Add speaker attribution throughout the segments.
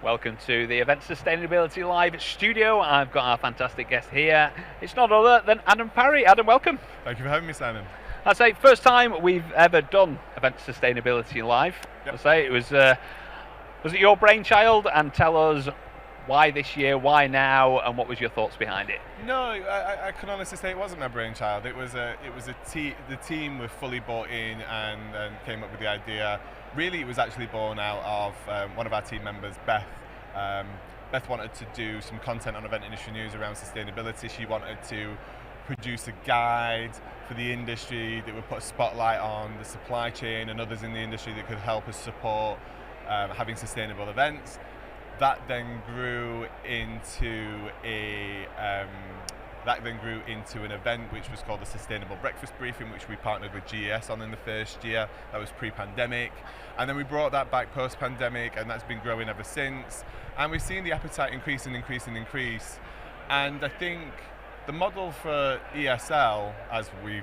Speaker 1: Welcome to the Event Sustainability Live studio. I've got our fantastic guest here. It's not other than Adam Parry. Adam, welcome.
Speaker 2: Thank you for having me, Simon.
Speaker 1: I'd say first time we've ever done Event Sustainability Live.
Speaker 2: Yep.
Speaker 1: I'd say it was it your brainchild? And tell us why this year, why now, and what was your thoughts behind it?
Speaker 2: No, I can honestly say it wasn't my brainchild. It was the team were fully bought in and came up with the idea. Really, it was actually born out of one of our team members, Beth. Beth wanted to do some content on event industry news around sustainability. She wanted to produce a guide for the industry that would put a spotlight on the supply chain and others in the industry that could help us support having sustainable events. That then grew into an event which was called the Sustainable Breakfast Briefing, which we partnered with GES on in the first year. That was pre-pandemic, and then we brought that back post-pandemic, and that's been growing ever since. And we've seen the appetite increase. And I think the model for ESL, as we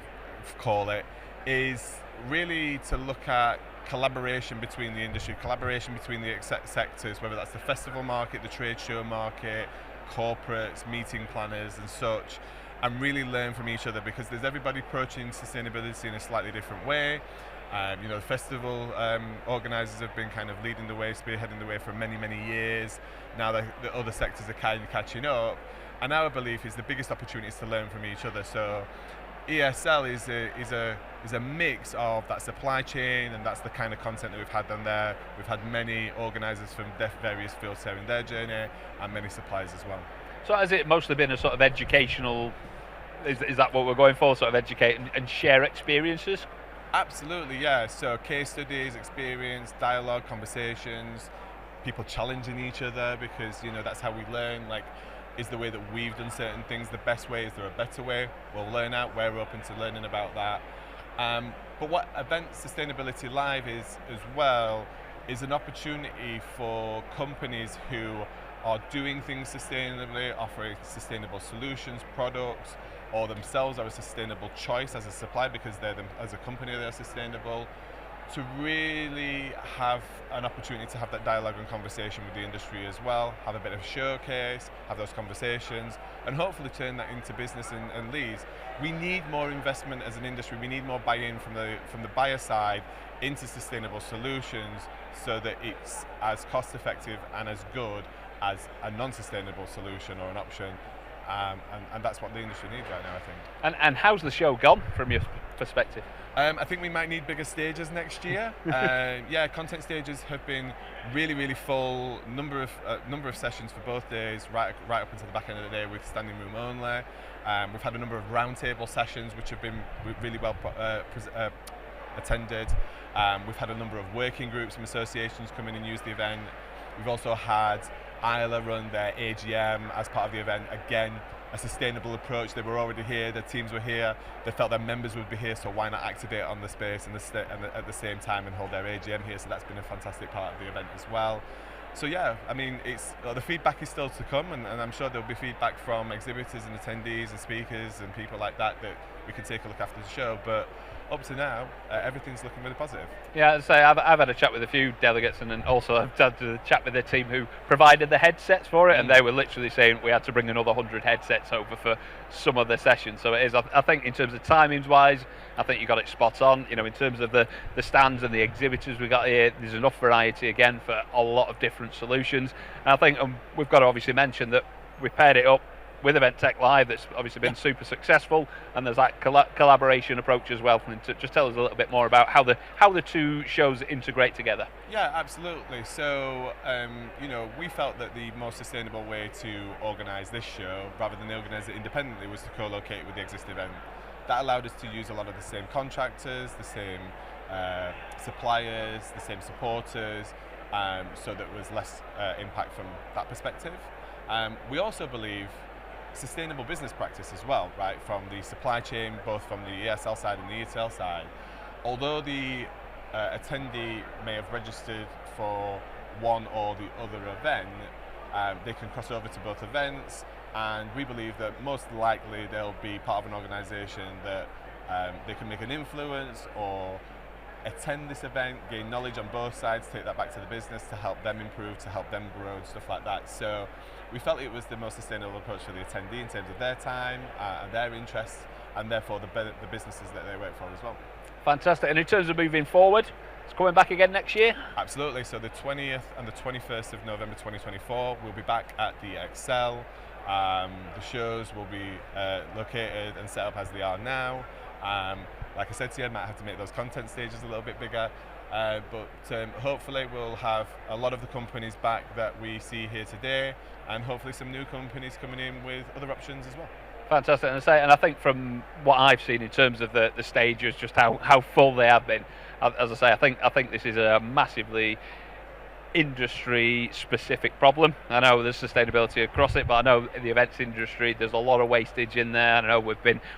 Speaker 2: call it, is really to look at collaboration between the industry, collaboration between the sectors, whether that's the festival market, the trade show market, corporates, meeting planners and such, and really learn from each other, because there's everybody approaching sustainability in a slightly different way. The festival organisers have been kind of leading the way, spearheading the way for many, many years. Now the other sectors are kind of catching up, and our belief is the biggest opportunity is to learn from each other. So ESL is a mix of that supply chain, and that's the kind of content that we've had on there. We've had many organisers from various fields sharing their journey, and many suppliers as well.
Speaker 1: So has it mostly been a sort of educational, is that what we're going for, sort of educate and share experiences?
Speaker 2: Absolutely, yeah. So case studies, experience, dialogue, conversations, people challenging each other, because that's how we learn. Like, is the way that we've done certain things the best way? Is there a better way? We'll learn out. We're open to learning about that. But what Event Sustainability Live is as well is an opportunity for companies who are doing things sustainably, offering sustainable solutions, products, or themselves are a sustainable choice as a supplier because as a company they're sustainable, to really have an opportunity to have that dialogue and conversation with the industry as well, have a bit of a showcase, have those conversations, and hopefully turn that into business and leads. We need more investment as an industry. We need more buy-in from the buyer side into sustainable solutions, so that it's as cost-effective and as good as a non-sustainable solution or an option. And that's what the industry needs right now, I think.
Speaker 1: And how's the show gone from your perspective?
Speaker 2: I think we might need bigger stages next year. Content stages have been really, really full. Number of sessions for both days, right up until the back end of the day, with standing room only. We've had a number of roundtable sessions which have been really well attended. We've had a number of working groups and associations come in and use the event. We've also had Isla run their AGM as part of the event. Again, a sustainable approach. They were already here, their teams were here, they felt their members would be here, so why not activate on the space and at the same time and hold their AGM here? So that's been a fantastic part of the event as well. So yeah, I mean, the feedback is still to come, and I'm sure there'll be feedback from exhibitors and attendees and speakers and people like that we can take a look after the show. But up to now, everything's looking really positive.
Speaker 1: Yeah, I'd say I've had a chat with a few delegates, and then also I've had a chat with the team who provided the headsets for it, and they were literally saying we had to bring another 100 headsets over for some of the sessions. So it is, I think, in terms of timings wise, I think you got it spot on. In terms of the stands and the exhibitors we got here, there's enough variety again for a lot of different solutions. And I think we've got to obviously mention that we paired it up with Event Tech Live, that's obviously been super successful, and there's that collaboration approach as well. Just tell us a little bit more about how the two shows integrate together.
Speaker 2: Yeah, absolutely. So we felt that the most sustainable way to organise this show, rather than organise it independently, was to co-locate it with the existing event. That allowed us to use a lot of the same contractors, the same suppliers, the same supporters, so there was less impact from that perspective. We also believe sustainable business practice as well, right, from the supply chain, both from the ESL side and the ETL side. Although the attendee may have registered for one or the other event, they can cross over to both events, and we believe that most likely they'll be part of an organisation that they can make an influence or attend this event, gain knowledge on both sides, take that back to the business to help them improve, to help them grow and stuff like that. So we felt it was the most sustainable approach for the attendee in terms of their time and their interests, and therefore the businesses that they work for as well.
Speaker 1: Fantastic. And in terms of moving forward, it's coming back again next year?
Speaker 2: Absolutely. So the 20th and the 21st of November 2024, we'll be back at the Excel. The shows will be located and set up as they are now. Like I said to you, I might have to make those content stages a little bit bigger, but hopefully we'll have a lot of the companies back that we see here today, and hopefully some new companies coming in with other options as well.
Speaker 1: Fantastic. And I think from what I've seen in terms of the stages, just how full they have been, as I say, I think this is a massively industry specific problem. I know there's sustainability across it, but I know in the events industry there's a lot of wastage in there. I know we've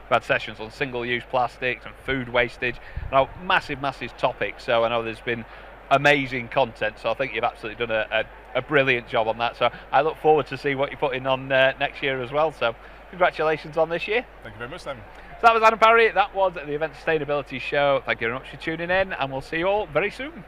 Speaker 1: had sessions on single-use plastics and food wastage. I know massive topics, so I know there's been amazing content, so I think you've absolutely done a brilliant job on that. So I look forward to see what you're putting on next year as well. So congratulations on this year.
Speaker 2: Thank you very much, Simon.
Speaker 1: So that was Adam Parry. That was the Event Sustainability Show. Thank you very much for tuning in, and we'll see you all very soon.